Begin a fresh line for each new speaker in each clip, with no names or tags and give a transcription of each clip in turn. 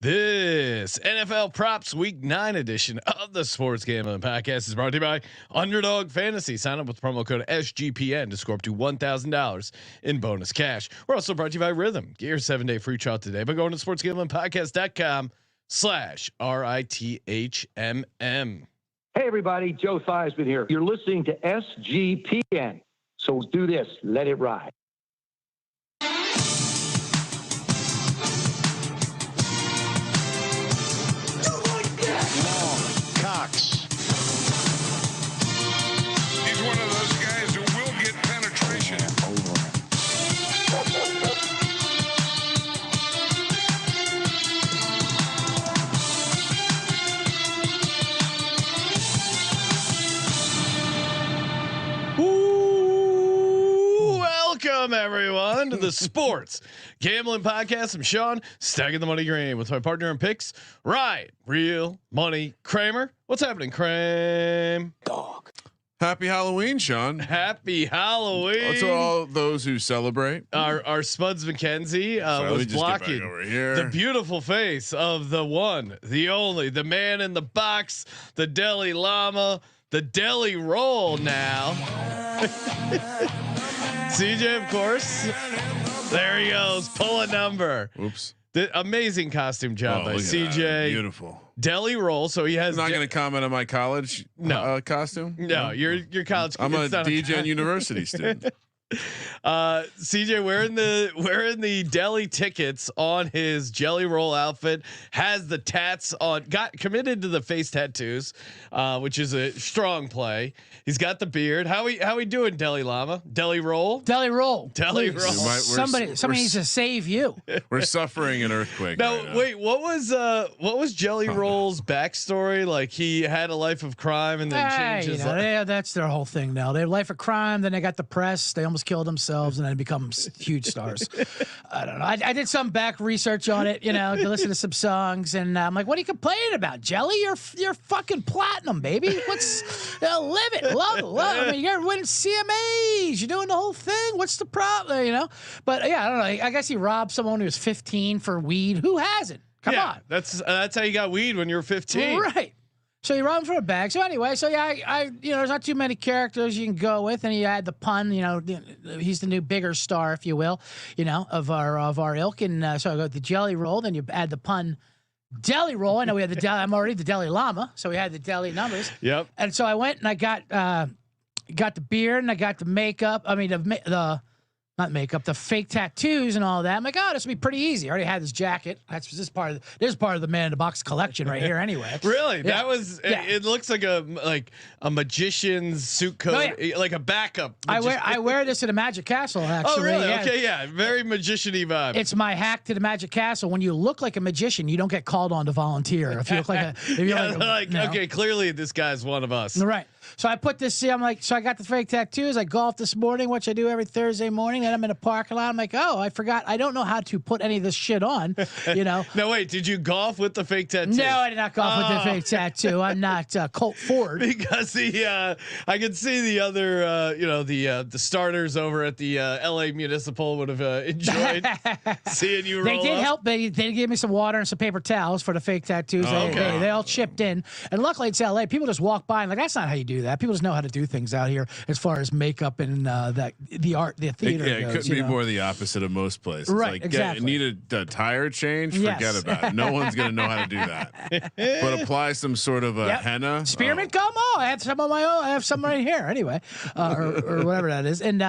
This NFL Props Week 9 edition of the Sports Gambling Podcast is brought to you by Underdog Fantasy. Sign up with promo code SGPN to score up to $1,000 in bonus cash. We're also brought to you by Rhythm. Get your 7-day free trial today by going to sportsgamblingpodcast.com/RITHMM.
Hey everybody, Joe Theismann here. You're listening to SGPN. So do this, let it ride.
He's one of those guys who will get penetration.
Welcome everyone to the Sports Gambling Podcast. I'm Sean, stacking the money green with my partner in picks, right? Real Money Kramer. What's happening, Kramer?
Dog.
Happy Halloween, Sean.
Happy Halloween
To all those who celebrate.
Our Spuds McKenzie was blocking the beautiful face of the one, the only, the man in the box, the deli llama, the deli roll now. CJ, of course. There he goes. Pull a number.
Oops.
The amazing costume job by CJ.
Beautiful.
Deli roll. So he has.
I'm not going to comment on my college costume.
No, your college.
I'm a DGen University student.
CJ wearing the deli tickets on his jelly roll outfit, has the tats on, got committed to the face tattoos, which is a strong play. He's got the beard. How we doing, deli llama? Deli roll.
Somebody needs to save you.
We're suffering an earthquake.
Now,
right now.
wait, what was Jelly Roll's backstory? Like he had a life of crime and then changed his life.
Yeah, that's their whole thing now. They have life of crime, then they got the press. They almost killed themselves, and then become huge stars. I don't know. I did some back research on it. Listen to some songs, and I'm like, "What are you complaining about, Jelly? You're fucking platinum, baby. Live it, love it. I mean, you're winning CMAs. You're doing the whole thing. What's the problem? But yeah, I don't know. I guess he robbed someone who was 15 for weed. Who hasn't? Come on.
That's how you got weed when you were 15,
right? So you run for a bag. So anyway, I there's not too many characters you can go with, and he had the pun. He's the new bigger star, if you will, of our ilk. And so I go with the jelly roll. Then you add the pun, deli roll. I know we had the deli. I'm already the deli llama, so we had the deli numbers.
Yep.
And so I went and I got the beard and I got the makeup. I mean not makeup, the fake tattoos and all that. I'm like, this will be pretty easy. I already had this jacket. This is part of the man in the box collection right here. Anyway,
really,
yeah.
that was. Yeah. It looks like a magician's suit coat, like a backup.
I wear this at a Magic Castle. Actually,
oh really?
Yeah.
Okay, yeah, very magician-y vibe.
It's my hack to the Magic Castle. When you look like a magician, you don't get called on to volunteer. If you look like
okay, clearly this guy's one of us,
right? So I put this. So I got the fake tattoos. I golfed this morning, which I do every Thursday morning. Then I'm in a parking lot. I'm like, I forgot. I don't know how to put any of this shit on.
No, wait. Did you golf with the fake tattoo?
No, I did not golf with the fake tattoo. I'm not Colt Ford.
Because I could see the other, the starters over at the LA Municipal would have enjoyed seeing you roll.
They did
up.
help. They gave me some water and some paper towels for the fake tattoos. They all chipped in. And luckily it's LA. People just walk by and that's not how you do that. People just know how to do things out here as far as makeup and the art, the theater goes.
It couldn't be more the opposite of most places.
Right, exactly.
Need a tire change? Forget about it. No one's going to know how to do that. But apply some sort of henna.
Spearmint gum? I had some on my own. I have some right here anyway. Or whatever that is. And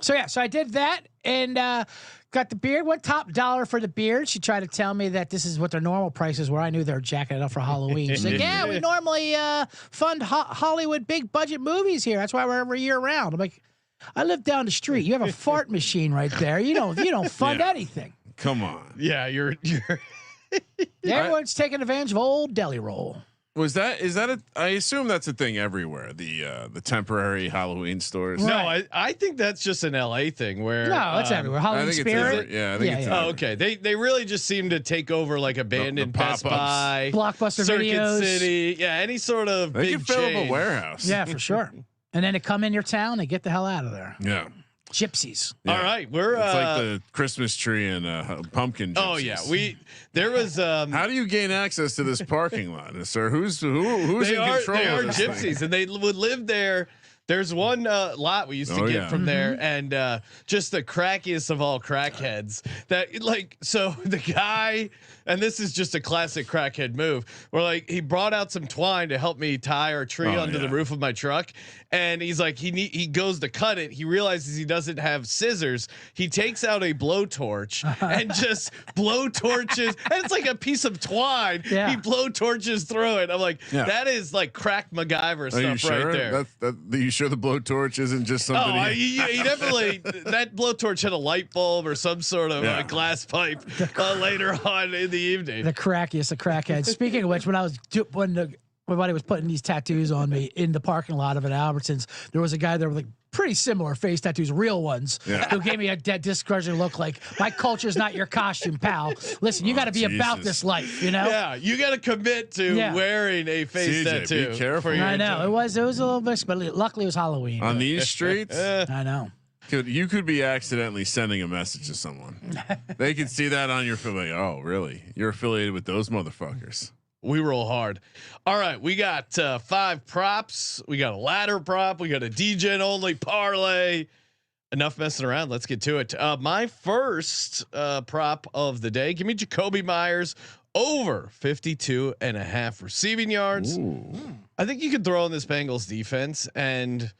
so I did that and got the beard. Went top dollar for the beard. She tried to tell me that this is what their normal prices were. I knew they were jacking it up for Halloween. She's like, yeah, we normally fund Hollywood big budget movies here. That's why we're every year round. I'm like, I live down the street. You have a fart machine right there. You don't fund anything.
Come on.
Yeah, you're
Everyone's taking advantage of old deli roll.
Is that I assume that's a thing everywhere. The temporary Halloween stores.
No, I think that's just an LA thing where
no, it's everywhere. Halloween Spirit.
I think it's
Oh, okay. They really just seem to take over like abandoned Best Buy,
Blockbuster
Circuit
Videos.
City. Yeah, any sort of
they
big
can fill up
chain.
a warehouse.
Yeah, for sure. And then they come in your town, they get the hell out of there.
Yeah.
Gypsies.
Yeah.
All right, we're
it's like the Christmas tree and pumpkin. Gypsies.
Oh yeah, there was.
How do you gain access to this parking lot, sir? Who's in control?
They are
of this
gypsies,
thing?
and they would live there. There's one lot we used to get from there, and just the crackiest of all crackheads. That like, so the guy, and this is just a classic crackhead move. Where like he brought out some twine to help me tie our tree under the roof of my truck, and he's like he goes to cut it. He realizes he doesn't have scissors. He takes out a blowtorch and just blowtorches, and it's like a piece of twine.
Yeah.
He blowtorches through it. I'm like, that is like crack MacGyver stuff right there.
You sure the blowtorch isn't just something?
Oh, he definitely that blowtorch had a light bulb or some sort of glass pipe later on in the evening.
The crackiest of crackheads. Speaking of which, when I was when my buddy was putting these tattoos on me in the parking lot of an Albertsons, there was a guy there with like pretty similar face tattoos, real ones, who gave me a dead discouraging look like, my culture's not your costume, pal. Listen, you got to be about this life, you know?
Yeah, you got to commit to wearing a face tattoo.
Be careful.
I know. It was a little bit, but luckily it was Halloween.
On these streets?
I know.
You could be accidentally sending a message to someone. They could see that on your phone. Like, oh, really? You're affiliated with those motherfuckers.
We roll hard. All right, we got 5 props. We got a ladder prop. We got a DGen only parlay. Enough messing around. Let's get to it. My first prop of the day. Give me Jacoby Myers over 52.5 receiving yards.
Ooh.
I think you could throw in this Bengals defense, and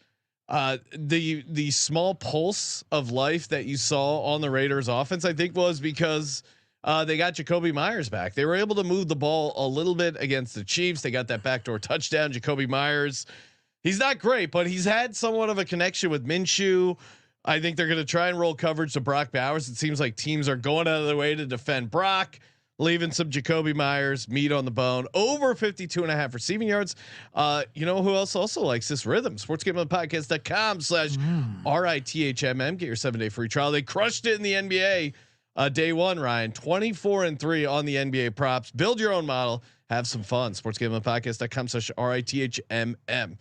the small pulse of life that you saw on the Raiders offense, I think, was because they got Jacoby Myers back. They were able to move the ball a little bit against the Chiefs. They got that backdoor touchdown. Jacoby Myers, he's not great, but he's had somewhat of a connection with Minshew. I think they're going to try and roll coverage to Brock Bowers. It seems like teams are going out of their way to defend Brock, leaving some Jacoby Myers meat on the bone. Over 52.5 receiving yards. You know who else also likes this rhythm? sportsgamblingpodcast.com/RITHMM. Get your 7-day free trial. They crushed it in the NBA. Day one, Ryan, 24-3 on the NBA props. Build your own model. Have some fun. sportsgamblingpodcast.com/RITHMM.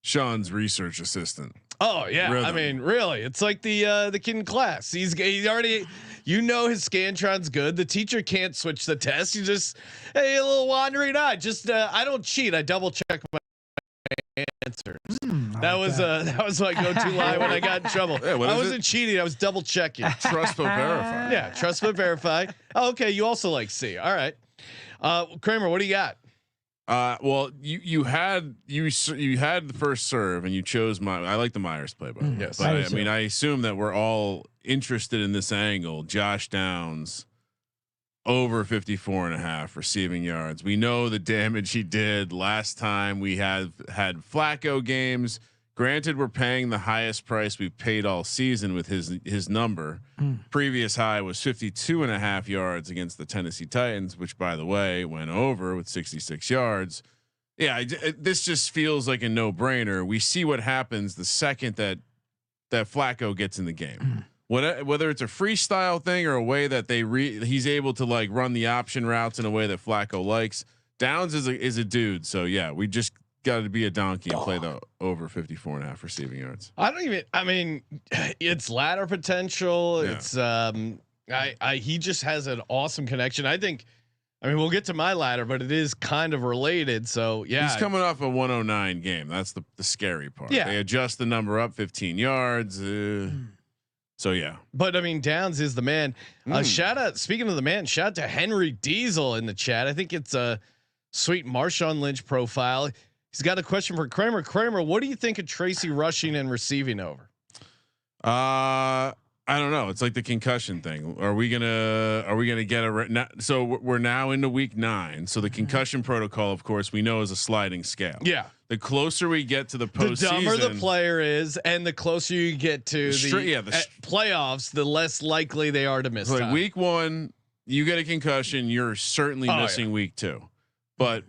Sean's research assistant.
Oh yeah. Rhythm. I mean, really, it's like the kid in class. He's already, his Scantron's good. The teacher can't switch the test. You just, hey, a little wandering eye. Just, I don't cheat. I double check my answers. That was my go-to line when I got in trouble. I wasn't cheating. I was double checking.
Trust but verify.
Yeah, trust but verify. Oh, okay, you also like C. All right, Kramer, what do you got?
Well, you had the first serve and you chose I like the Myers play, by the way.
Yes,
but I mean, I assume that we're all interested in this angle. Josh Downs over 54.5 receiving yards. We know the damage he did last time we had Flacco games. Granted, we're paying the highest price we've paid all season with his number. Previous high was 52.5 yards against the Tennessee Titans, which, by the way, went over with 66 yards. Yeah, this just feels like a no-brainer. We see what happens the second that Flacco gets in the game. Whether it's a freestyle thing or a way that he's able to like run the option routes in a way that Flacco likes. Downs is a dude. So yeah, we just got to be a donkey and play the over 54.5 receiving yards.
I mean, it's ladder potential.
Yeah.
It's he just has an awesome connection. I mean, we'll get to my ladder, but it is kind of related. So yeah,
he's coming off a 109 game. That's the scary part.
Yeah.
They adjust the number up 15 yards. So yeah,
but I mean, Downs is the man. Shout out. Speaking of the man, shout out to Henry Diesel in the chat. I think it's a sweet Marshawn Lynch profile. He's got a question for Kramer. Kramer, what do you think of Tracy rushing and receiving over?
I don't know. It's like the concussion thing. Are we gonna get so we're now into week 9. So the concussion protocol, of course, we know is a sliding scale.
Yeah.
The closer we get to the postseason,
the dumber the player is, and the closer you get to the playoffs, the less likely they are to miss.
Like week 1, you get a concussion, you're certainly missing week 2. But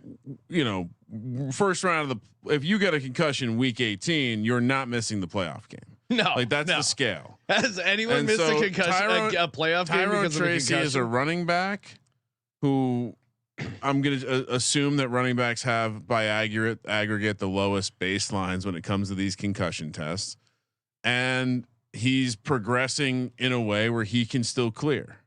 first round of if you get a concussion week 18, you're not missing the playoff game.
No,
like that's the scale.
Has anyone missed a concussion, a playoff game because
Tracy
of a concussion?
Is a running back who I'm going to assume that running backs have by aggregate the lowest baselines when it comes to these concussion tests. And he's progressing in a way where he can still clear.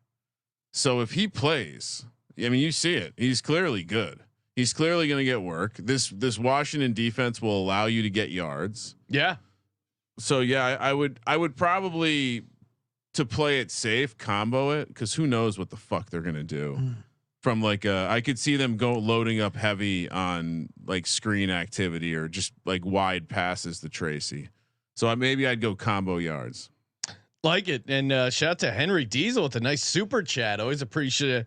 So if he plays, I mean, you see it. He's clearly good. He's clearly going to get work. This Washington defense will allow you to get yards.
Yeah.
So yeah, I would probably, to play it safe, combo it, because who knows what the fuck they're gonna do. From like I could see them loading up heavy on like screen activity or just like wide passes to Tracy. So maybe I'd go combo yards.
Like it. And shout out to Henry Diesel with a nice super chat. Always appreciate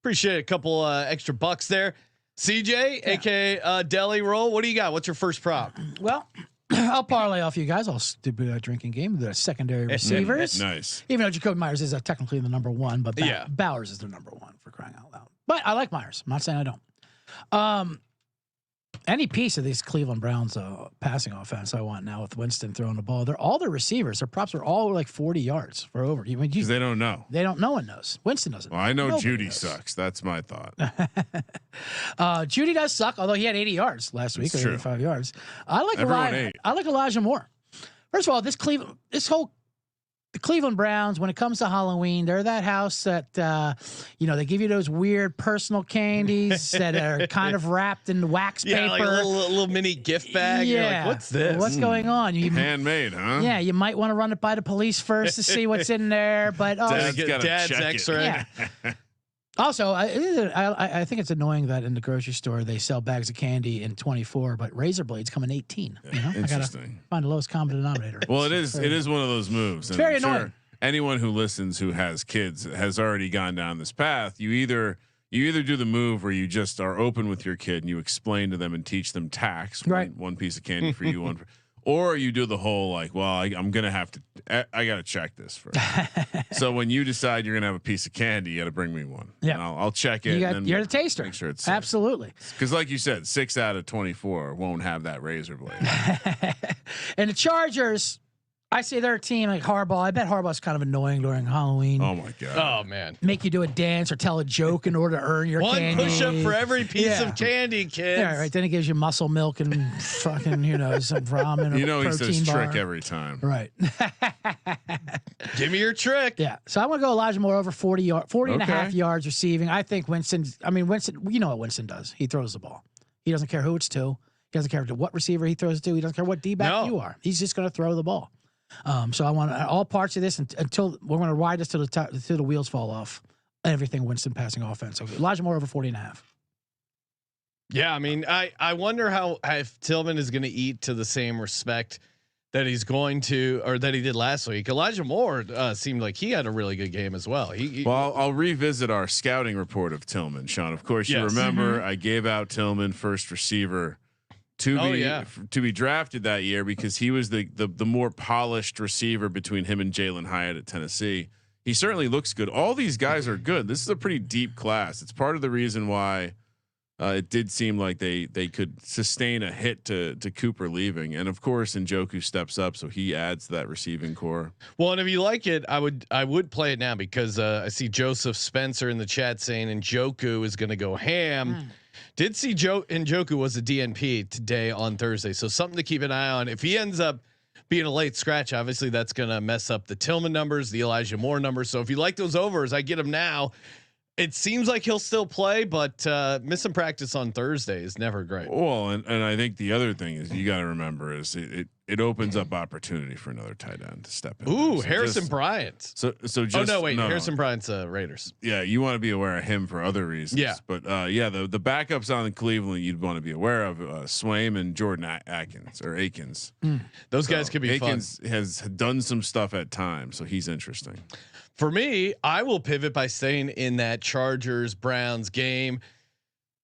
a couple extra bucks there. CJ, aka Deli Roll, what do you got? What's your first prop?
Well, I'll parlay off you guys. I'll do a drinking game. The secondary receivers.
Nice.
Even though Jacoby Myers is technically the number one, but Bowers is the number one, for crying out loud. But I like Myers. I'm not saying I don't. Any piece of these Cleveland Browns passing offense I want now with Winston throwing the ball. All their receivers, their props are all like 40 yards for over.
Because they don't know.
No one knows. Winston doesn't.
Well, I know
Nobody
Judy
knows.
sucks. That's my thought.
Judy does suck, although he had 80 yards last week, or 85 yards. I like Elijah Moore. First of all, the Cleveland Browns, when it comes to Halloween, they're that house that they give you those weird personal candies that are kind of wrapped in wax paper,
like a little mini gift bag.
Yeah,
You're like, what's this?
What's going on?
Handmade, huh?
Yeah, you might want to run it by the police first to see what's in there. But
Dad's X-ray.
Yeah. Also, I think it's annoying that in the grocery store they sell bags of candy in 24, but razor blades come in 18. I gotta find the lowest common denominator.
Well, it is one of those moves.
It's very annoying.
Sure anyone who listens who has kids has already gone down this path. You either do the move where you just are open with your kid and you explain to them and teach them tax.
Right.
One piece of candy for you, one for. Or you do the whole like, well, I'm gonna have to. I gotta check this first. So when you decide you're gonna have a piece of candy, you got to bring me one.
Yeah,
I'll check it.
You're the taster.
Make sure it's
absolutely.
Because like you said, 6 out of 24 won't have that razor blade.
And the Chargers, I say they're a team like Harbaugh. I bet Harbaugh's kind of annoying during Halloween.
Oh my god.
Oh man.
Make you do a dance or tell a joke in order to earn your
One
candy.
push up for every piece of candy, kids.
Yeah, right. Then it gives you muscle milk and fucking, some ramen.
He says
bar.
trick every time.
Right.
Give me your trick.
Yeah. So I'm going to go Elijah Moore over 40 and a half yards receiving. I think Winston, you know what Winston does. He throws the ball. He doesn't care who it's to. He doesn't care what receiver he throws it to. He doesn't care what D-back you are. He's just going to throw the ball. So I want all parts of this until we're going to ride this till the wheels fall off. Everything Winston passing offense. So Elijah Moore over 40 and a half.
Yeah, I mean, I wonder if Tillman is going to eat to the same respect that he's going to, or that he did last week. Elijah Moore seemed like he had a really good game as well.
Well, I'll revisit our scouting report of Tillman, Sean. Of course, you remember I gave out Tillman first receiver to be drafted that year because he was the more polished receiver between him and Jalen Hyatt at Tennessee. He certainly looks good. All these guys are good. This is a pretty deep class. It's part of the reason why it did seem like they could sustain a hit to Cooper leaving, and of course Njoku steps up, so he adds to that receiving core.
Well, and if you like it, I would play it now because I see Joseph Spencer in the chat saying Njoku is going to go ham. Did see Njoku was a DNP today on Thursday, so something to keep an eye on. If he ends up being a late scratch, obviously that's going to mess up the Tillman numbers, the Elijah Moore numbers. So if you like those overs, I get them now. It seems like he'll still play, but missing practice on Thursday is never great.
Well, and I think the other thing is you got to remember is it opens up opportunity for another tight end to step in.
Ooh,
so
Harrison Bryant.
So just
Harrison Bryant's Raiders.
Yeah, you want to be aware of him for other reasons.
Yeah,
but the backups on the Cleveland you'd want to be aware of Swaim and Jordan Akins.
Those guys could be
Akins
fun.
has done some stuff at times, so he's interesting.
For me, I will pivot by staying in that Chargers Browns game.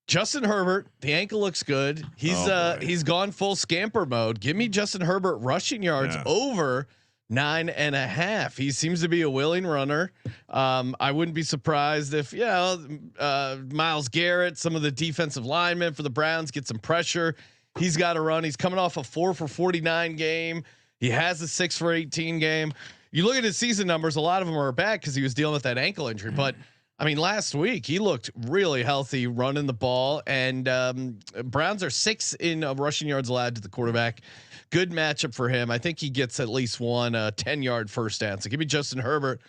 Justin Herbert, the ankle looks good. He's gone full scamper mode. Give me Justin Herbert rushing yards over 9.5. He seems to be a willing runner. I wouldn't be surprised if Myles Garrett, some of the defensive linemen for the Browns get some pressure. He's got to run. He's coming off a 4 for 49 game. He has a 6 for 18 game. You look at his season numbers, a lot of them are bad because he was dealing with that ankle injury, but I mean, last week he looked really healthy running the ball, and Browns are 6th in rushing yards allowed to the quarterback. Good matchup for him. I think he gets at least one 10-yard first down. So give me Justin Herbert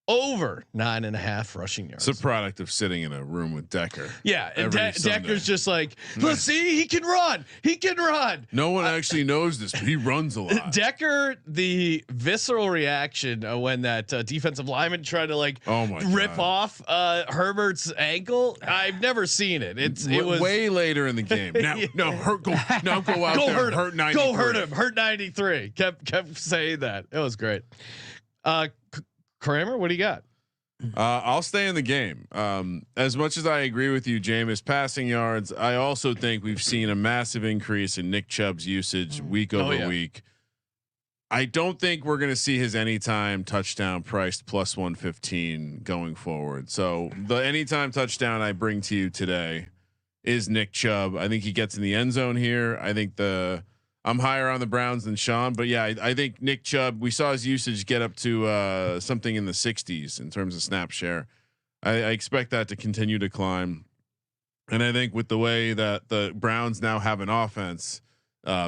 over 9.5 rushing yards.
It's a product of sitting in a room with Decker.
Yeah, and Decker's just like, let's see, he can run. He can run.
No one actually knows this, but he runs a lot.
Decker, the visceral reaction when that defensive lineman tried to rip off Herbert's ankle. I've never seen it. It was
way later in the game. Now, go out
go
there,
hurt
93.
Go hurt him. Hurt 93. Kept saying that. It was great. Kramer, what do you got?
I'll stay in the game. As much as I agree with you, Jameis, passing yards, I also think we've seen a massive increase in Nick Chubb's usage week over week. I don't think we're going to see his anytime touchdown priced plus 115 going forward. So the anytime touchdown I bring to you today is Nick Chubb. I think he gets in the end zone here. I think I'm higher on the Browns than Sean, but yeah, I think Nick Chubb, we saw his usage get up to something in the 60s in terms of snap share. I expect that to continue to climb. And I think with the way that the Browns now have an offense,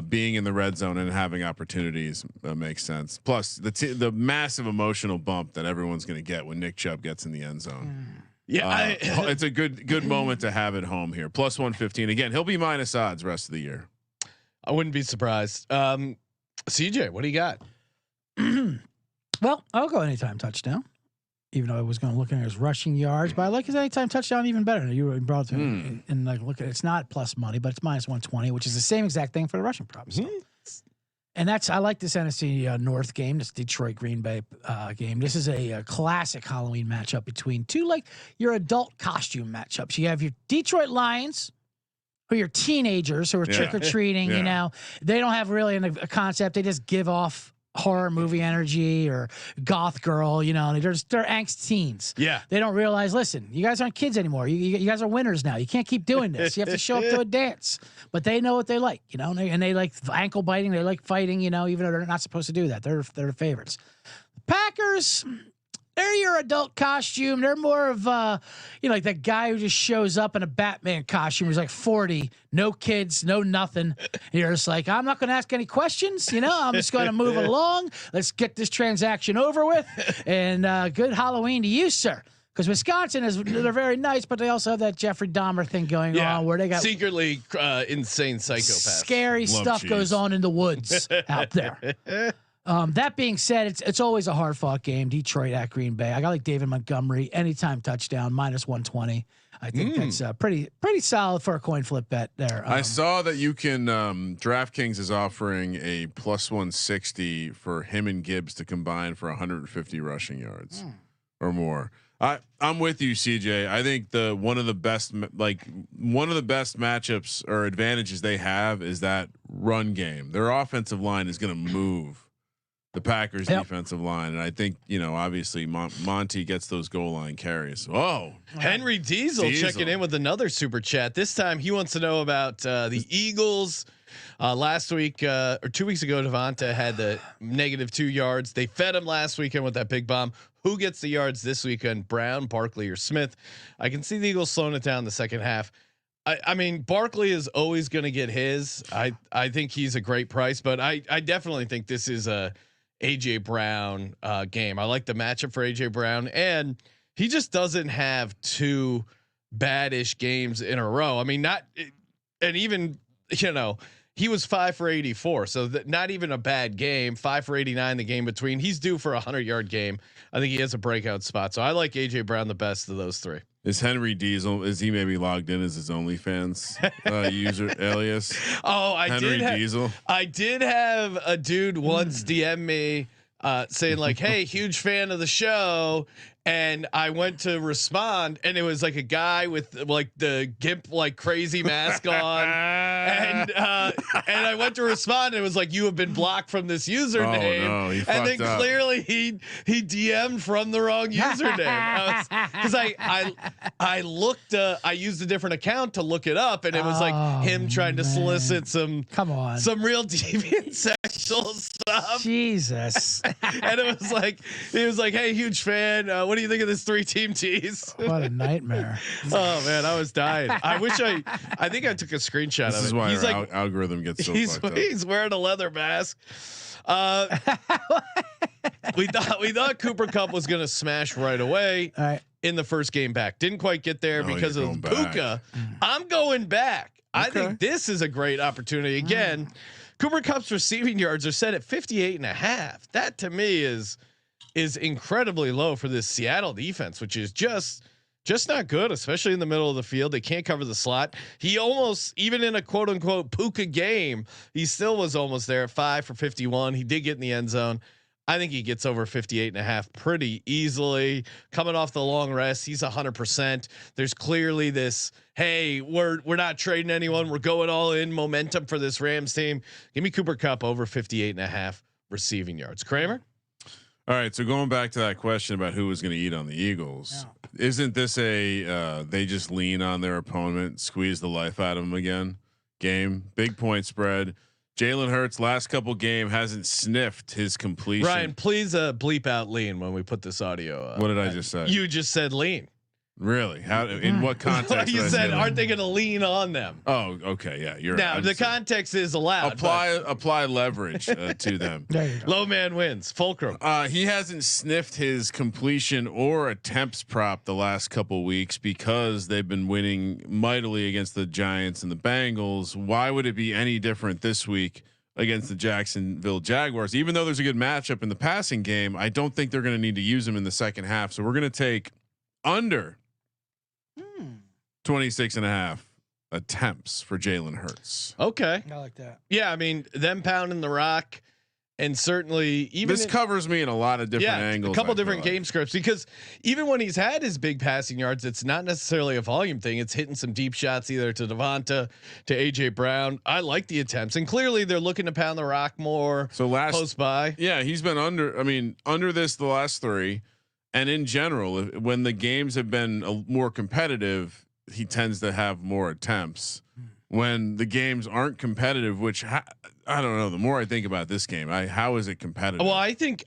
being in the red zone and having opportunities makes sense. Plus the massive emotional bump that everyone's going to get when Nick Chubb gets in the end zone.
Yeah,
it's a good moment to have at home here. Plus 115. Again, he'll be minus odds rest of the year.
I wouldn't be surprised. CJ, what do you got?
Well, I'll go anytime touchdown, even though I was going to look at his rushing yards, but I like his anytime touchdown even better. You brought it to me and look at it's not plus money, but it's minus 120, which is the same exact thing for the rushing props. So. And I like this NFC North game, this Detroit Green Bay game. This is a classic Halloween matchup between two your adult costume matchups. You have your Detroit Lions, who are teenagers who are trick or treating. You know, they don't have really a concept. They just give off horror movie energy or goth girl. You know, they're angst teens. Yeah, they don't realize. Listen, you guys aren't kids anymore. You guys are winners now. You can't keep doing this. You have to show up to a dance. But they know what they like. You know, and they like ankle biting. They like fighting. You know, even though they're not supposed to do that. They're favorites. Packers. They're your adult costume. They're more of, like that guy who just shows up in a Batman costume. He's like 40, no kids, no nothing. And you're just like, I'm not going to ask any questions. You know, I'm just going to move along. Let's get this transaction over with. And good Halloween to you, sir. Because Wisconsin they're very nice, but they also have that Jeffrey Dahmer thing going on where they got
secretly insane psychopaths.
Scary stuff goes on in the woods out there. That being said, it's always a hard fought game. Detroit at Green Bay. I got David Montgomery anytime touchdown minus 120. I think that's pretty solid for a coin flip bet there.
I saw that you can DraftKings is offering a plus 160 for him and Gibbs to combine for 150 rushing yards or more. I'm with you, CJ. I think one of the best matchups or advantages they have is that run game. Their offensive line is going to move the Packers defensive line. And I think, obviously Monty gets those goal line carries. Oh,
Henry Diesel checking in with another super chat. This time he wants to know about the Eagles. Last week or 2 weeks ago, Devonta had the -2 yards. They fed him last weekend with that big bomb. Who gets the yards this weekend? Brown, Barkley, or Smith? I can see the Eagles slowing it down the second half. I mean, Barkley is always going to get his. I think he's a great price, but I definitely think this is a AJ Brown game. I like the matchup for AJ Brown, and he just doesn't have two bad-ish games in a row. I mean, he was 5 for 84, so not even a bad game. 5 for 89 the game between. He's due for a 100-yard game. I think he has a breakout spot, so I like AJ Brown the best of those three.
Is Henry Diesel? Is he maybe logged in as his OnlyFans user alias?
Oh,
Diesel.
I did have a dude once DM me saying like, "Hey, huge fan of the show." And I went to respond, and it was like a guy with like the GIMP like crazy mask on, and I went to respond, and it was like, "You have been blocked from this username."
Oh, no,
and then clearly he DM'd from the wrong username because I looked I used a different account to look it up, and it was like him trying to solicit some real deviant sexual stuff.
Jesus,
and it was like, "Hey, huge fan. What do you think of this 3-team tease?
What a nightmare.
Oh man, I was dying. I wish I think I took a screenshot of it.
This is why
He's
our
like,
algorithm gets so
he's
fucked up.
he's wearing a leather mask. We thought Cooper Kupp was going to smash right away
All right.
in the first game back. Didn't quite get there
No,
because
you're
of
going back.
Puka. I'm going back. I
Okay.
think this is a great opportunity. Again, Cooper Kupp's receiving yards are set at 58.5. That to me is incredibly low for this Seattle defense, which is just not good, especially in the middle of the field. They can't cover the slot. He almost, even in a quote unquote Puka game, he still was almost there at 5 for 51. He did get in the end zone. I think he gets over 58.5 pretty easily. Coming off the long rest, he's 100%. There's clearly this, hey, we're not trading anyone. We're going all in momentum for this Rams team. Give me Cooper Kupp over 58.5 receiving yards. Kramer?
All right, so going back to that question about who was going to eat on the Eagles, isn't this a they just lean on their opponent, squeeze the life out of them again? Game, big point spread. Jalen Hurts last couple game hasn't sniffed his completion.
Ryan, please bleep out lean when we put this audio.
What did I just say?
You just said lean.
Really? How? In what context?
You
did I
said,
say
aren't
that?
they going to lean on them?
Oh, okay, yeah. You're
Now
right.
the context is allowed.
apply leverage to them.
There you go.
Low man wins. Fulcrum.
He hasn't sniffed his completion or attempts prop the last couple weeks because they've been winning mightily against the Giants and the Bengals. Why would it be any different this week against the Jacksonville Jaguars? Even though there's a good matchup in the passing game, I don't think they're going to need to use him in the second half. So we're going to take under 26.5 attempts for Jalen Hurts.
Okay.
I like that.
Yeah, I mean them pounding the rock, and certainly even
This covers me in a lot of different angles.
a couple
I feel
different
like.
game scripts, because even when he's had his big passing yards, it's not necessarily a volume thing. It's hitting some deep shots either to Devonta, to AJ Brown. I like the attempts, and clearly they're looking to pound the rock more.
So
Post by.
Yeah, he's been under this the last 3, and in general, when the games have been more competitive, he tends to have more attempts. When the games aren't competitive, which I don't know. The more I think about this game, how is it competitive?
Well, I think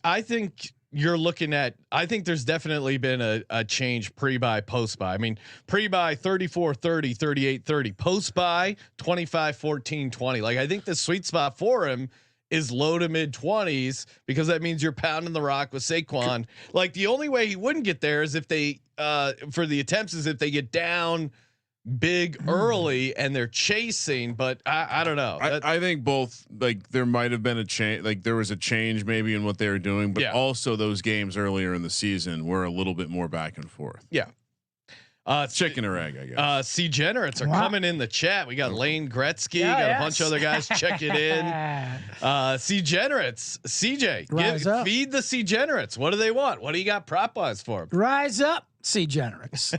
you're looking at. I think there's definitely been a change pre-buy, post-buy. I mean, pre-buy 34-30, 38-30, post-buy 25-14, 20. Like I think the sweet spot for him is low to mid 20s, because that means you're pounding the rock with Saquon. Like the only way he wouldn't get there is if they for the attempts is if they get down big early and they're chasing, but I don't know.
I think both, like there might have been a change, like there was a change maybe in what they were doing, but also those games earlier in the season were a little bit more back and forth.
Yeah.
Chicken or egg, I guess.
C generates are coming in the chat. We got Lane Gretzky, got a bunch of other guys checking in. C generates, CJ, feed the C generates. What do they want? What do you got prop wise for them?
Rise up, C generates.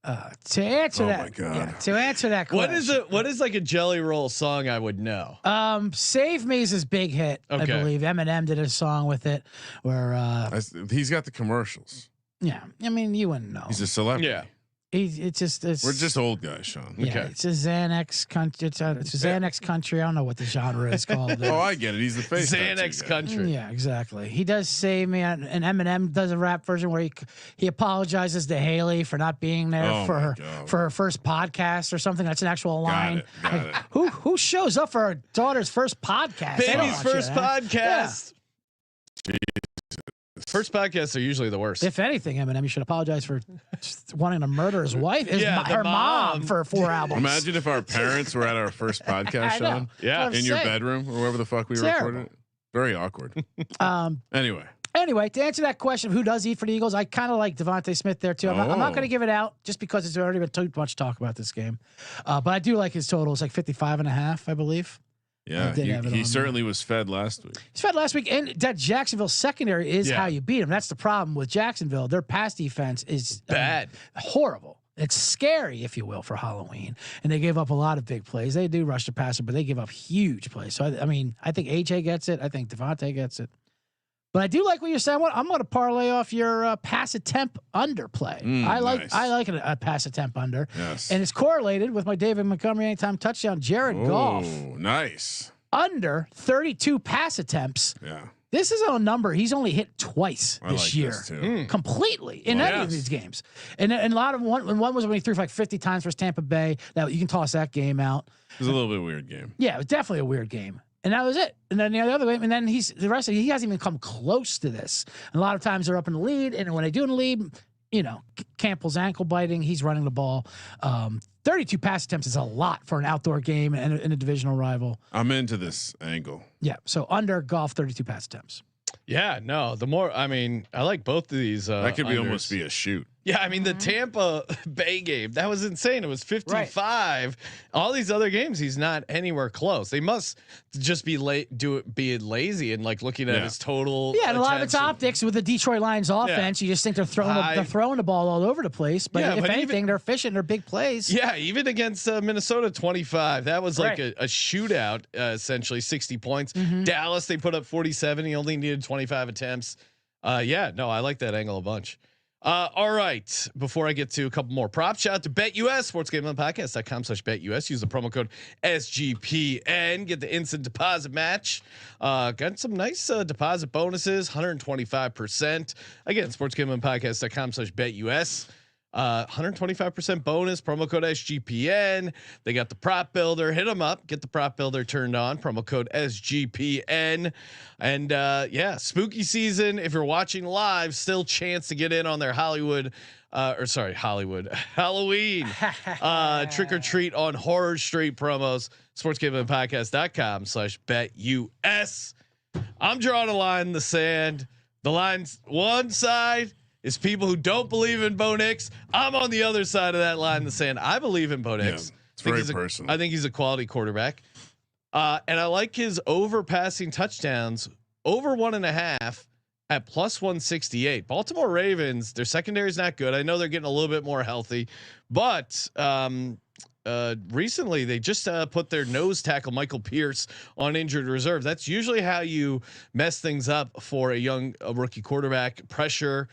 To answer that,
my God.
yeah, to answer that question,
What is like a Jelly Roll song I would know?
"Save Me" is his big hit. I
Okay.
believe Eminem did a song with it. Where,
He's got the commercials.
yeah, I mean, you wouldn't know.
He's a celebrity.
Yeah.
We're just old guys, Sean.
Yeah,
Okay.
it's a Xanax country. It's a Xanax country. I don't know what the genre is called.
Oh, I get it. He's the face.
Xanax
tattoo guy.
country.
Yeah, exactly. He does Save Me, and Eminem does a rap version where he apologizes to Haley for not being there
Oh, my God.
for her first podcast or something. That's an actual line.
Got it.
Who shows up for her daughter's first podcast? I don't
Baby's
watch
first
it, huh?
podcast. First podcasts are usually the worst.
If anything, Eminem, you should apologize for just wanting to murder his wife, her
mom.
mom, for 4 albums.
Imagine if our parents were at our first podcast,
I know.
Sean.
Yeah.
That's
In
what
your
I'm saying.
bedroom or wherever the fuck we
Terrible.
recorded it. Very awkward. Anyway.
Anyway, to answer that question, who does eat for the Eagles? I kind of like Devontae Smith there too. I'm not going to give it out just because it's already been too much talk about this game. But I do like his total. It's like 55.5, I believe.
Yeah,
did have it
he
on
certainly was fed last week.
He's fed last week, and that Jacksonville secondary is how you beat them. That's the problem with Jacksonville. Their pass defense is
Bad.
horrible. It's scary, if you will, for Halloween. And they give up a lot of big plays. They do rush the passer, but they give up huge plays. So I mean, I think AJ gets it. I think Devontae gets it. But I do like what you're saying. I'm going to parlay off your pass attempt under play. I like a pass attempt under.
Yes.
And it's correlated with my David Montgomery anytime touchdown. Jared Goff
Oh, nice.
under 32 pass attempts.
Yeah.
This is a number he's only hit twice this year, completely in any of these games. And a lot of one was when he threw for like 50 times versus Tampa Bay. That you can toss that game out.
It was a little bit weird game.
Yeah, it was definitely a weird game. And that was it. And then the other game, and then he hasn't even come close to this. And a lot of times they're up in the lead, and when they do in the lead, Campbell's ankle biting. He's running the ball. 32 pass attempts is a lot for an outdoor game and a divisional rival.
I'm into this angle.
Yeah. So under Goff, 32 pass attempts.
Yeah, no. The more, I like both of these.
That could be
unders.
almost be a shoot.
Yeah, the Tampa Bay game, that was insane. It was 55. Right. All these other games, he's not anywhere close. They must just be being lazy and like looking at his total.
Yeah, and a lot of it's optics with the Detroit Lions offense. You just think they're throwing the ball all over the place. But if anything, they're efficient. They're big plays. Yeah,
even against Minnesota 25, that was like a shootout, essentially 60 points. Dallas, they put up 47. He only needed 25 attempts. I like that angle a bunch. All right. Before I get to a couple more props, shout out to BetUS, sportsgamblingpodcast.com/BetUS. Use the promo code SGPN. Get the instant deposit match. Got some nice deposit bonuses, 125%. Again, sportsgamblingpodcast.com/BetUS. 125% bonus, promo code SGPN. They got the prop builder. Hit them up. Get the prop builder turned on. Promo code SGPN. And spooky season. If you're watching live, still chance to get in on their Halloween trick or treat on Horror Street promos. sportsgamblingpodcast.com/BetUS. I'm drawing a line in the sand. The line's one side is people who don't believe in Bo Nix. I'm on the other side of that line in the sand. I believe in Bo Nix.
It's very personal.
I think he's a quality quarterback. And I like his over passing touchdowns over 1.5 at +168. Baltimore Ravens, their secondary is not good. I know they're getting a little bit more healthy, but recently they just put their nose tackle Michael Pierce on injured reserve. That's usually how you mess things up for a rookie quarterback. Pressure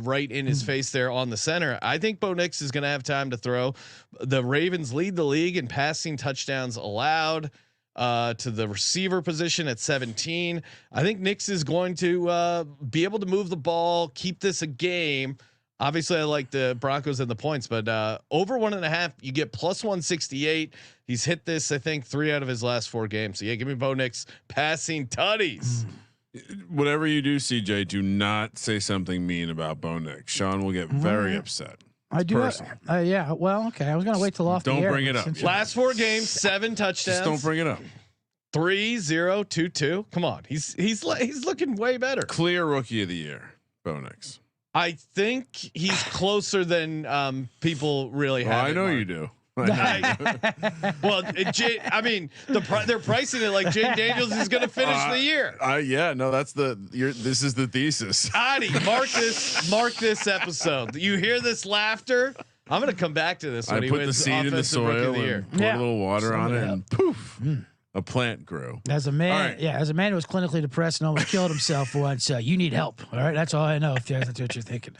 right in his face there on the center. I think Bo Nix is going to have time to throw. The Ravens lead the league in passing touchdowns allowed to the receiver position at 17. I think Nix is going to be able to move the ball, keep this a game. Obviously, I like the Broncos and the points, but over 1.5, you get +168. He's hit this, I think, 3 out of his last 4 games. So yeah, give me Bo Nix passing tutties.
Whatever you do, CJ, do not say something mean about Bo Nix. Sean will get very upset.
I do. Yeah. Well, okay. I was gonna wait till off.
Don't
the air,
bring it up.
Last 4 games, 7 touchdowns.
Just don't bring it up.
3-0-2-2. Come on, he's looking way better.
Clear rookie of the year, Bo Nix.
I think he's closer than people really have.
I know you do.
Well, they're pricing it like Jaden Daniels is going to finish the year.
This is the thesis.
Adi, mark this episode. You hear this laughter? I'm going to come back to this when he
put
wins
the seed in the soil and pour a little water on it, and poof, a plant grew.
As a man, as a man who was clinically depressed and almost killed himself once, you need help. All right, that's all I know. If that's what you're thinking.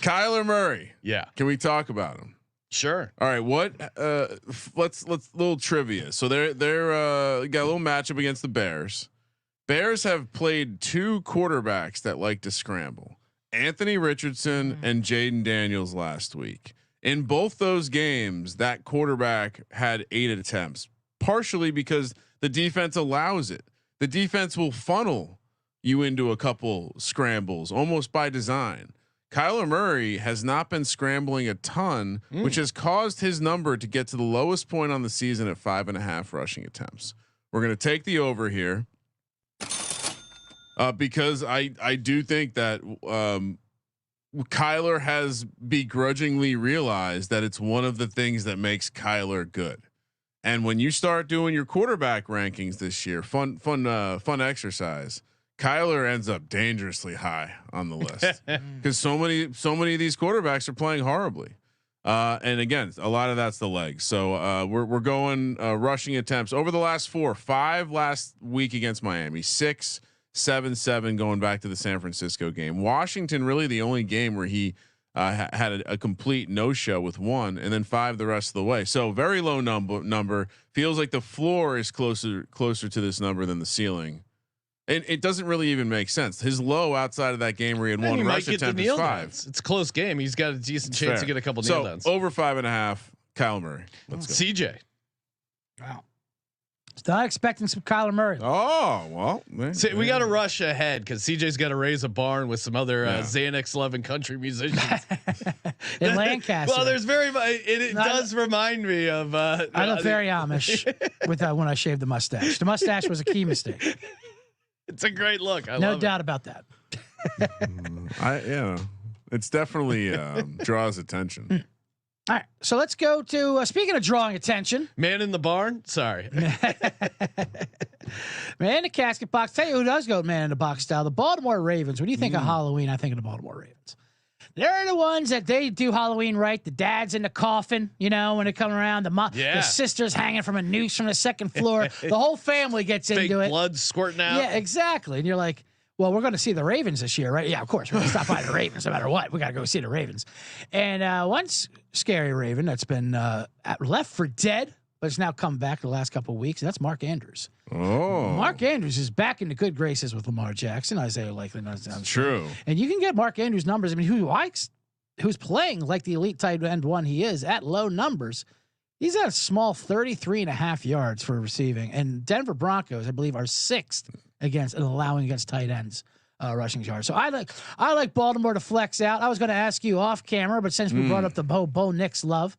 Kyler Murray.
Yeah,
can we talk about him?
Sure.
All right. What? Let's little trivia. So they're got a little matchup against the Bears. Bears have played 2 quarterbacks that like to scramble. Anthony Richardson and Jaden Daniels last week. In both those games, that quarterback had 8 attempts, partially because the defense allows it. The defense will funnel you into a couple scrambles almost by design. Kyler Murray has not been scrambling a ton, which has caused his number to get to the lowest point on the season at 5.5 rushing attempts. We're going to take the over here because I do think that Kyler has begrudgingly realized that it's one of the things that makes Kyler good. And when you start doing your quarterback rankings this year, fun exercise. Kyler ends up dangerously high on the list because so many of these quarterbacks are playing horribly. And again, a lot of that's the legs. So we're going rushing attempts over the last 5 last week against Miami, 6, 7, 7 going back to the San Francisco game. Washington really the only game where he had a complete no show with 1 and then 5 the rest of the way. So very low number. Feels like the floor is closer to this number than the ceiling. And it doesn't really even make sense. His low outside of that game where he had one rush attempt is 5.
It's a close game. He's got a decent chance to get a couple kneel downs.
Over 5.5. Kyler Murray. Let's go.
CJ.
Wow. Still expecting some Kyler Murray.
Oh well,
we got to rush ahead because CJ's got to raise a barn with some other Xanax loving country musicians
in Lancaster.
Well, there's very much. It does remind me of.
I look very Amish with when I shaved the mustache. The mustache was a key mistake.
It's a great look.
No doubt about that.
It's definitely draws attention.
All right, so let's go to speaking of drawing attention.
Man in the barn. Sorry,
man in the casket box. Tell you who does go man in the box style. The Baltimore Ravens. When you think of Halloween, I think of the Baltimore Ravens. They're the ones that they do Halloween right. The dad's in the coffin, you know, when they come around. The sister's hanging from a noose from the second floor. The whole family gets into it.
Blood squirting out.
Yeah, exactly. And you're like, well, we're going to see the Ravens this year, right? Yeah, of course. We're going to stop by the Ravens no matter what. We got to go see the Ravens. And one scary Raven that's been left for dead, but it's now come back the last couple of weeks. And that's Mark Andrews.
Oh,
Mark Andrews is back in the good graces with Lamar Jackson. Isaiah Likely.
True.
And you can get Mark Andrews numbers. I mean, who's playing like the elite tight end one he is at low numbers. He's at a small 33.5 yards for receiving. And Denver Broncos, I believe, are 6th against and allowing against tight ends rushing yards. So I like Baltimore to flex out. I was going to ask you off camera, but since we brought up the Bo Nix love,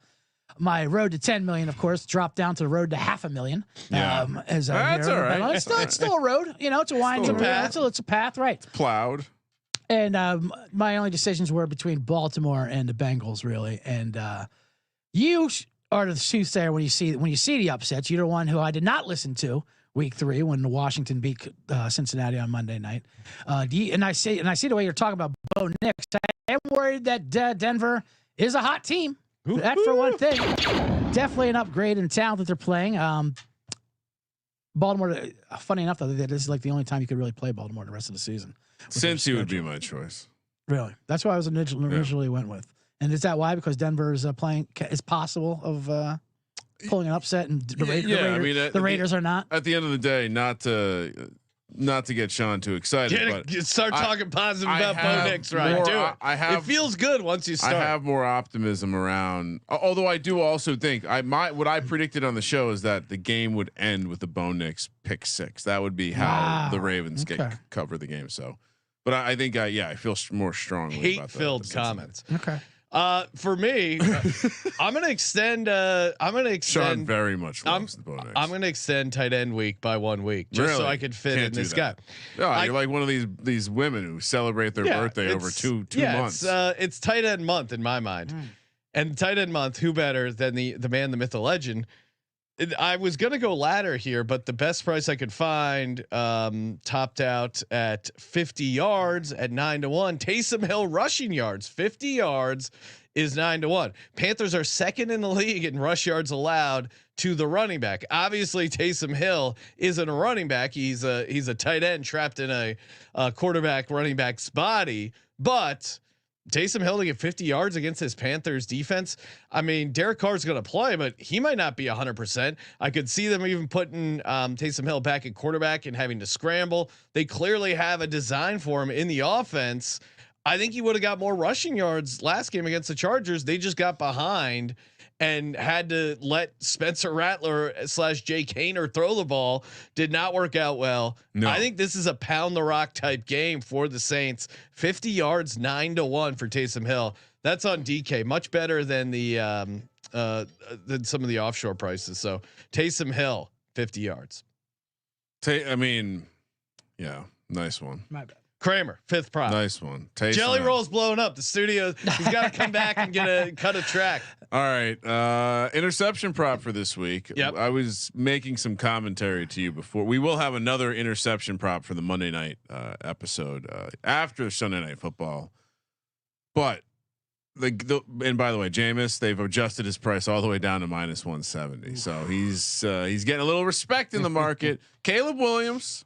my road to 10 million, of course, dropped down to the road to 500,000.
Yeah.
That's
all right.
It's still a road. You know, it's a winding path. It's a path, right? It's
plowed.
And my only decisions were between Baltimore and the Bengals, really. And you are the soothsayer when you see the upsets. You're the one who I did not listen to week 3 when Washington beat Cincinnati on Monday night. And I see the way you're talking about Bo Nix. I am worried that Denver is a hot team. That for one thing. Definitely an upgrade in talent that they're playing. Baltimore, funny enough, though, this is like the only time you could really play Baltimore the rest of the season.
Cincy would be my choice.
Really? That's what I was originally went with. And is that why? Because Denver is playing is possible of pulling an upset, and the Raiders are not.
At the end of the day, not to get Sean too excited.
Start talking positive about Bo Nix, right? Do it. It feels good once you start.
I have more optimism around. Although I do also think what I predicted on the show is that the game would end with the Bo Nix pick 6. That would be how the Ravens cover the game. So, but I think I feel more strongly.
Hate-filled comments.
Okay.
For me, I'm gonna extend.
Sean very much loves the Bo Nix.
I'm gonna extend tight end week by 1 week just so I could fit in this guy.
No, you're like one of these women who celebrate their birthday over two months.
It's tight end month in my mind, and tight end month. Who better than the man, the myth, the legend? I was gonna go ladder here, but the best price I could find topped out at 50 yards at 9-1. Taysom Hill rushing yards, 50 yards is 9-1. Panthers are 2nd in the league in rush yards allowed to the running back. Obviously, Taysom Hill isn't a running back. He's a tight end trapped in a quarterback running back's body, but Taysom Hill to get 50 yards against this Panthers defense. I mean, Derek Carr's going to play, but he might not be 100%. I could see them even putting Taysom Hill back at quarterback and having to scramble. They clearly have a design for him in the offense. I think he would have got more rushing yards last game against the Chargers. They just got behind and had to let Spencer Rattler / Jay Kaner throw the ball. Did not work out well. No. I think this is a pound the rock type game for the Saints. 50 yards, 9-1 for Taysom Hill. That's on DK, much better than than some of the offshore prices. So Taysom Hill, 50 yards.
I mean, yeah, nice one.
My bad.
Kramer, 5th prop.
Nice one. Taysom
Jelly Roll's blowing up. The studio, he's got to come back and cut a track.
All right. Interception prop for this week.
Yep.
I was making some commentary to you before. We will have another interception prop for the Monday night episode after Sunday Night Football. But and by the way, Jameis, they've adjusted his price all the way down to -170. So he's getting a little respect in the market. Caleb Williams.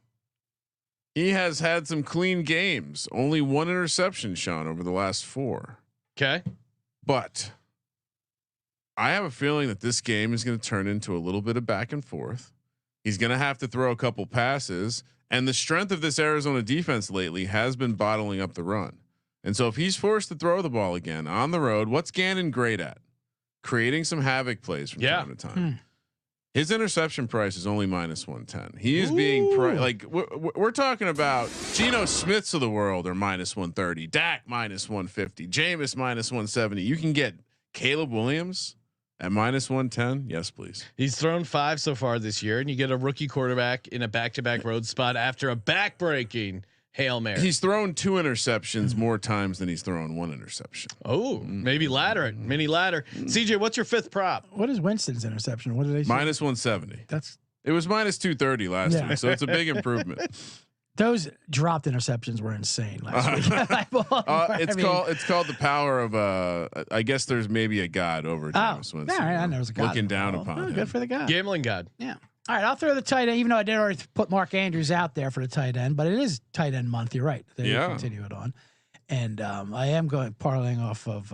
He has had some clean games. Only 1 interception, Sean, over the last 4.
Okay.
But I have a feeling that this game is going to turn into a little bit of back and forth. He's going to have to throw a couple passes. And the strength of this Arizona defense lately has been bottling up the run. And so if he's forced to throw the ball again on the road, what's Gannon great at? Creating some havoc plays from time to time. His interception price is only -110. He is being like we're talking about Geno Smiths of the world are -130, Dak -150, Jameis -170. You can get Caleb Williams at -110. Yes, please.
He's thrown 5 so far this year, and you get a rookie quarterback in a back-to-back road spot after a back-breaking Hail Mary.
He's thrown 2 interceptions more times than he's thrown 1 interception.
Oh, maybe ladder it, mini ladder. CJ, what's your 5th prop?
What is Winston's interception? What did they say?
-170. It was -230 last week, so it's a big improvement.
Those dropped interceptions were insane last week.
It's called the power of I guess there's maybe a god over James Winston.
Yeah, I know there's a god
looking down upon him.
Good for the guy.
Gambling god.
Yeah. All right, I'll throw the tight end, even though I did already put Mark Andrews out there for the tight end, but it is tight end month. You're right. They continue it on. And I am parlaying off of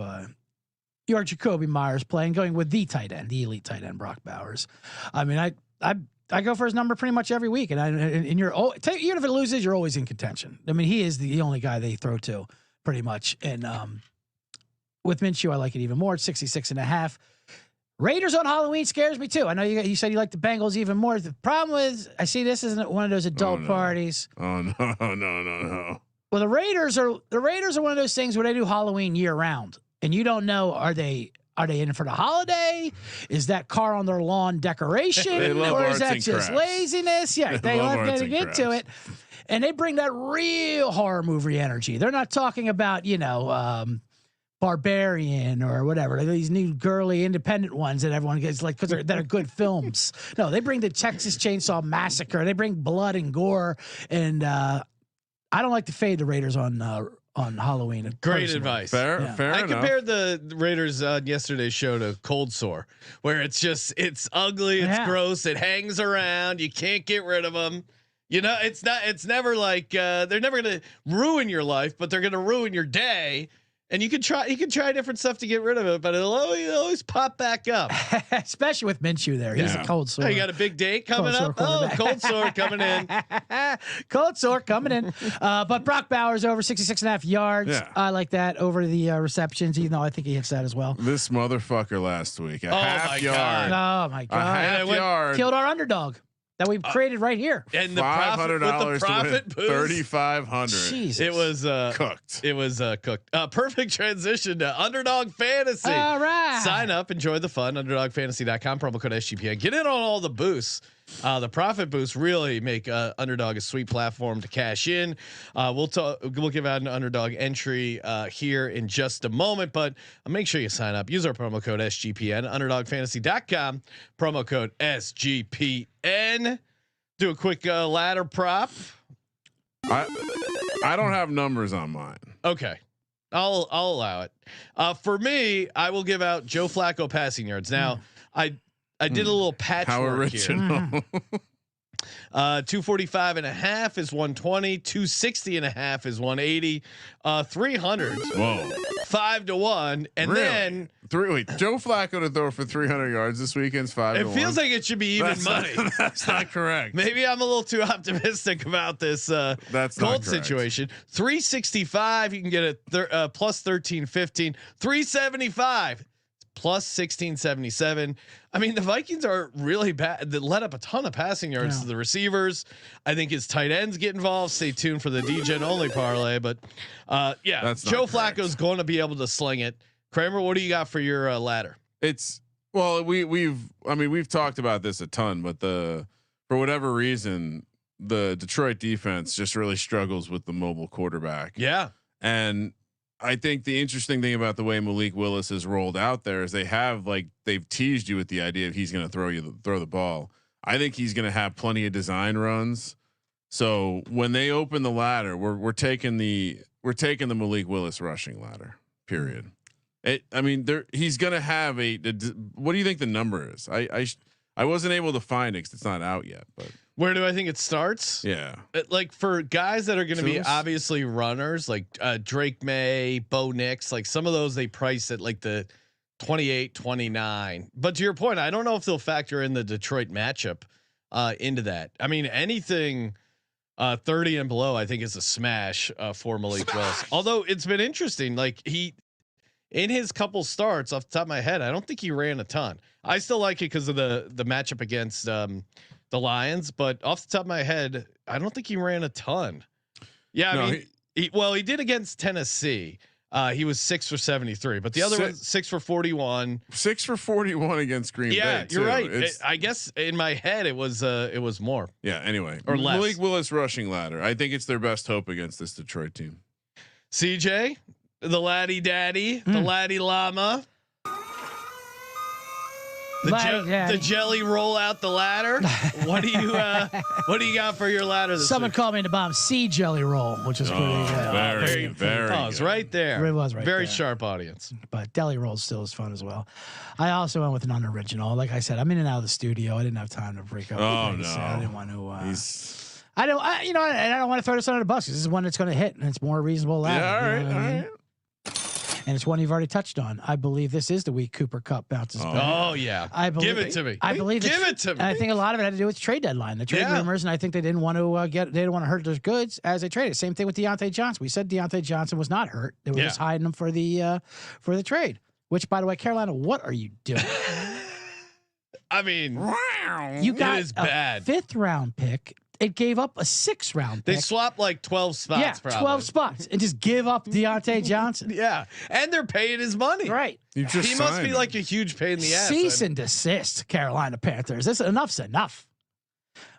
your Jacobi Myers play and going with the tight end, the elite tight end, Brock Bowers. I mean, I go for his number pretty much every week. And you're even if it loses, you're always in contention. I mean, he is the only guy they throw to pretty much. And with Minshew, I like it even more. It's 66.5. Raiders on Halloween scares me too. I know you said you like the Bengals even more. The problem is I see this isn't one of those adult parties.
Oh no.
Well, the Raiders are one of those things where they do Halloween year round, and you don't know are they in for the holiday? Is that car on their lawn decoration, or is that just laziness? Yeah, they love getting into it, and they bring that real horror movie energy. They're not talking about Barbarian or whatever, these new girly independent ones that everyone gets like because that are good films. No, they bring the Texas Chainsaw Massacre. They bring blood and gore, and I don't like to fade the Raiders on Halloween.
Great advice.
Fair
I
enough.
compared the Raiders on yesterday's show to Cold Sore, where it's ugly, it's gross, it hangs around, you can't get rid of them. You know, it's never like they're never gonna ruin your life, but they're gonna ruin your day. And you can try different stuff to get rid of it, but it'll always pop back up.
Especially with Minshew there. He's a cold sore.
Oh, you got a big date coming up? Oh, cold sore coming in.
Cold sore coming in. But Brock Bowers over 66.5 yards.
Yeah.
I like that over the receptions, even though I think he hits that as well.
This motherfucker last week. A half yard.
Oh, my God.
A half yard.
Killed our underdog that we've created right here.
And the profit boost,
$3,500.
Jesus.
It was
cooked.
It was cooked. Perfect transition to Underdog Fantasy.
All right.
Sign up, enjoy the fun. UnderdogFantasy.com, promo code SGPN. Get in on all the boosts. The profit boosts really make Underdog a sweet platform to cash in. We'll give out an Underdog entry here in just a moment, but make sure you sign up. Use our promo code SGPN. UnderdogFantasy.com, promo code SGPN. Do a quick ladder prop.
I don't have numbers on mine.
Okay. I'll allow it. For me, I will give out Joe Flacco passing yards. Now, I did a little patchwork here. 245.5 is 120. 260.5 is 180. 300.
Whoa.
5-1, and
really?
then
Joe Flacco to throw for 300 yards this weekend's 5-1.
It feels like it should be even money.
That's not correct.
Maybe I'm a little too optimistic about this Colt situation. 365, you can get it plus 1315. 375 plus 1677. I mean, the Vikings are really bad. They let up a ton of passing yards to the receivers. I think his tight ends get involved. Stay tuned for the DGen only parlay. But Joe Flacco's going to be able to sling it. Kramer, what do you got for your ladder?
We've talked about this a ton, but for whatever reason, the Detroit defense just really struggles with the mobile quarterback.
Yeah.
And I think the interesting thing about the way Malik Willis is rolled out there is they've teased you with the idea of he's going to throw the ball. I think he's going to have plenty of design runs. So when they open the ladder, we're taking the Malik Willis rushing ladder. Period. He's going to have what do you think the number is? I wasn't able to find it because it's not out yet, but.
Where do I think it starts?
Yeah.
Like for guys that are going to be obviously runners like Drake May, Bo Nix, like some of those they price at like the 28, 29. But to your point, I don't know if they'll factor in the Detroit matchup into that. I mean, anything 30 and below, I think is a smash for Malik Willis. Although it's been interesting, like in his couple starts off the top of my head, I don't think he ran a ton. I still like it because of the matchup against the Lions, but off the top of my head, I don't think he ran a ton. Yeah,
No,
I mean, he did against Tennessee. He was 6 for 73, but the other one 6 for 41.
6 for 41 against Green Bay.
Yeah,
too.
you're right. I guess in my head it was more.
Yeah. Anyway,
Or less.
Malik Willis rushing ladder. I think it's their best hope against this Detroit team.
CJ, the laddie daddy, the laddie llama. The jelly roll out the ladder. What do you got for your ladder this
Someone
week?
called me the bomb C jelly roll, which is pretty good.
Very.
Oh, it's right there.
It was right
Very
there.
sharp audience.
But deli rolls still is fun as well. I also went with an unoriginal. Like I said, I'm in and out of the studio. I didn't have time to break up.
Oh,
the things.
no.
I didn't want to.
I
I don't want to throw this under the bus. This is one that's going to hit, and it's more reasonable. Ladder,
all right.
And it's one you've already touched on. I believe this is the week Cooper Cup bounces back.
Oh yeah.
I believe
Give it to me.
I believe
Give it to me.
And I think a lot of it had to do with the trade deadline, the trade rumors, and I think they didn't want to they didn't want to hurt their goods as they traded. Same thing with Deontay Johnson. We said Deontay Johnson was not hurt; they were just hiding him for the trade. Which, by the way, Carolina, what are you doing?
I mean,
You got
it is
a
bad.
5th round pick. It gave up a 6th round pick.
They swapped like 12 spots.
Yeah,
probably.
12 spots, and just give up Deontay Johnson.
Yeah, and they're paying his money.
Right.
You just
He must
signed
be
him.
like a huge pain in the ass.
Cease and desist, Carolina Panthers. This enough's enough.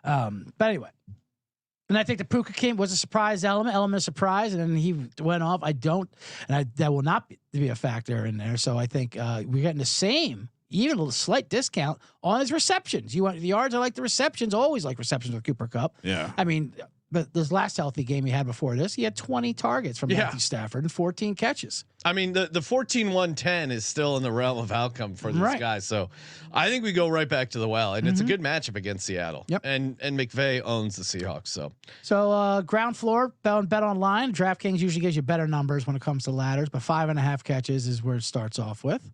But anyway, and I think the Puka was a surprise element of surprise, and then he went off. That will not be a factor in there. So I think we're getting the same, even a slight discount on his receptions. You want the yards? I like the receptions. Always like receptions with Cooper Cup.
Yeah.
I mean, but this last healthy game he had before this, he had 20 targets from Matthew Stafford and 14 catches.
I mean, the 14-110 is still in the realm of outcome for this guy. So I think we go right back to the well, and it's a good matchup against Seattle.
Yep.
And McVay owns the Seahawks.
So ground floor, bet online. DraftKings usually gives you better numbers when it comes to ladders, but 5.5 catches is where it starts off with.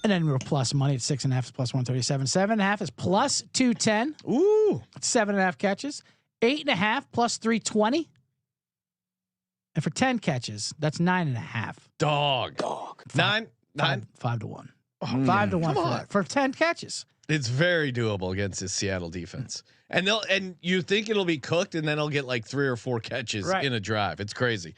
And then we're plus money at 6.5 is plus 137. 7.5 is plus 210.
Ooh,
7.5 catches. 8.5 plus 320. And for 10 catches, that's 9.5.
dog. Nine.
5 to 1.
Oh,
5 to 1
come
for
on.
that. For 10 catches.
It's very doable against his Seattle defense. And you think it'll be cooked, and then he'll get like 3 or 4 catches in a drive. It's crazy.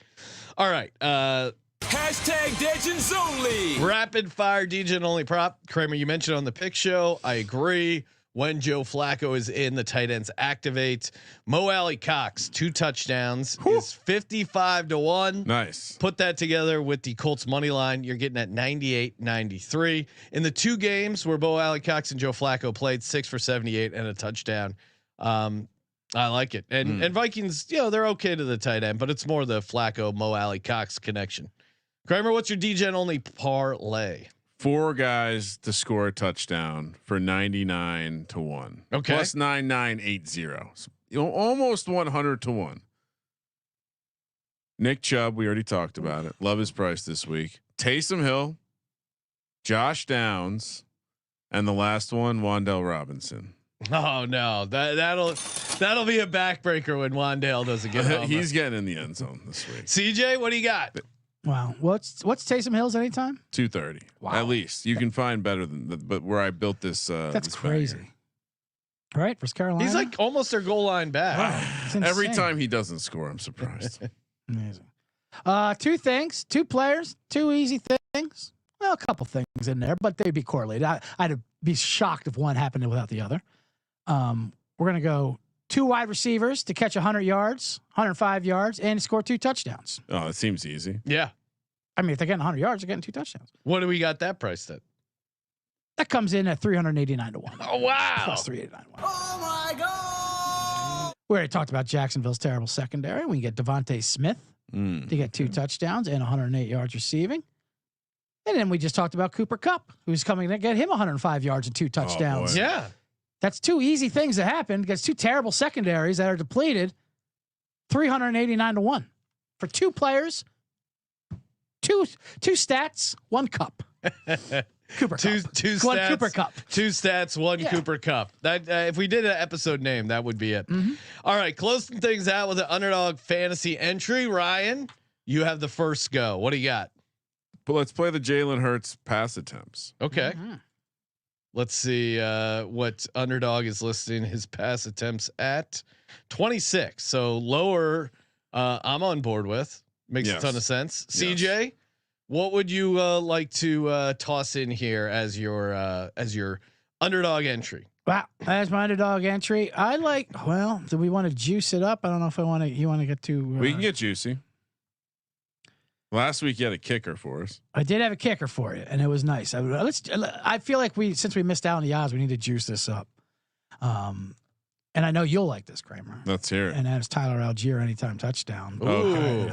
All right.
Hashtag Degens only.
Rapid fire DJ only prop. Kramer, you mentioned on the pick show. I agree. When Joe Flacco is in, the tight ends activate. Mo Alley Cox, 2 touchdowns, is 55 to 1.
Nice.
Put that together with the Colts money line, you're getting at 98-93. In the 2 games where Mo Alley Cox and Joe Flacco played, 6 for 78 and a touchdown. I like it. And Vikings, they're okay to the tight end, but it's more the Flacco Mo Alley Cox connection. Kramer, what's your DGen only parlay?
4 guys to score a touchdown for 99 to 1.
Okay.
Plus 9980. So, almost 100 to 1. Nick Chubb, we already talked about it. Love his price this week. Taysom Hill, Josh Downs, and the last one, Wan'Dale Robinson.
Oh no, that'll be a backbreaker when Wan'Dale doesn't get home.
He's getting in the end zone this week.
CJ, what do you got?
Wow. What's Taysom Hill's anytime?
230.
Wow.
At least you can find better than but where I built this.
That's
this
crazy.
banger.
Right? Versus Carolina.
He's like almost their goal line back.
It's
Every
insane.
time he doesn't score, I'm surprised.
Amazing. 2 things, 2 players, 2 easy things. Well, a couple things in there, but they'd be correlated. I'd be shocked if one happened without the other. We're gonna go 2 wide receivers to catch 100 yards, 105 yards, and score 2 touchdowns.
Oh, it seems easy.
Yeah.
I mean, if they're getting 100 yards, they're getting 2 touchdowns.
What do we got that priced at?
That comes in at 389 to 1.
Oh wow.
Plus 389 to 1.
Oh my God.
We already talked about Jacksonville's terrible secondary. We get Devontae Smith to get 2 touchdowns and 108 yards receiving. And then we just talked about Cooper Cup, who's coming to get him 105 yards and 2 touchdowns.
boy.
Yeah.
That's 2 easy things that happen against 2 terrible secondaries that are depleted. 389 to 1 for 2 players, 2 stats, 1 cup. Cooper
two
Cup.
stats,
One Cooper Cup.
2 stats, 1
Yeah.
Cooper Cup. That if we did an episode name, that would be it. All right, closing things out with an Underdog fantasy entry. Ryan, you have the first go. What do you got?
But let's play the Jalen Hurts pass attempts.
Okay. Let's see what Underdog is listing his pass attempts at 26. So lower. I'm on board with. Makes a ton of sense. CJ, what would you like to toss in here as your Underdog entry?
Wow, that's my Underdog entry. I like. Well, do we want to juice it up? I don't know if I want to. You want to get too.
We can get juicy. Last week you had a kicker for us.
I did have a kicker for you, and it was nice. I feel like since we missed out on the odds, we need to juice this up. And I know you'll like this, Kramer.
Let's hear it.
And that is Tyler Algier anytime touchdown.
Ooh.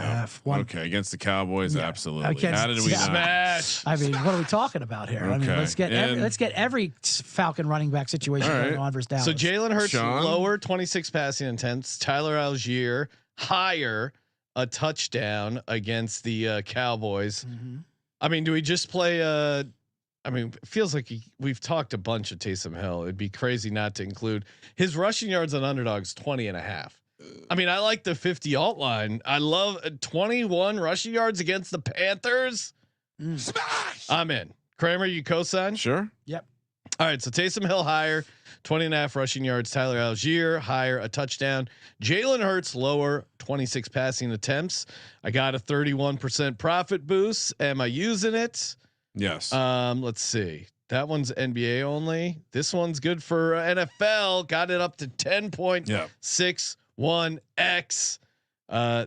Okay, against the Cowboys,
Yeah.
absolutely.
Against-
How did we
yeah.
not?
Smash.
I mean, what are we talking about here? I mean,
Okay.
let's get every Falcon running back situation
All right.
going on versus Dallas.
So Jalen Hurts
Sean?
lower 26 passing attempts. Tyler Algier higher a touchdown against the Cowboys. I mean, do we just play? I mean, it feels like we've talked a bunch of Taysom Hill. It'd be crazy not to include his rushing yards on Underdogs 20.5. I mean, I like the 50 alt line. I love 21 rushing yards against the Panthers.
Smash!
I'm in. Kramer, you co-sign?
Sure.
Yep.
All right, so Taysom Hill higher, 20.5 rushing yards. Tyler Algier higher, a touchdown. Jalen Hurts lower, 26 passing attempts. I got a 31% profit boost. Am I using it?
Yes.
Let's see. That one's NBA only. This one's good for NFL. Got it up to 10.61x.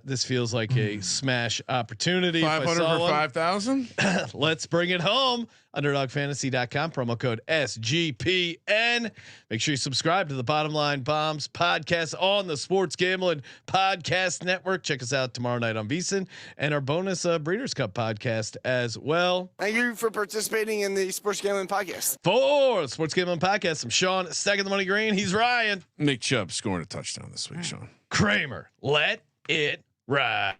This feels like a smash opportunity.
500 for 5,000.
Let's bring it home. UnderdogFantasy.com, promo code SGPN. Make sure you subscribe to the Bottom Line Bombs podcast on the Sports Gambling Podcast Network. Check us out tomorrow night on VSiN and our bonus Breeders' Cup podcast as well.
Thank you for participating in the Sports Gambling Podcast.
For the Sports Gambling Podcast, I'm Sean, second the money green. He's Ryan.
Nick Chubb scoring a touchdown this week, Sean.
Kramer, let it ride.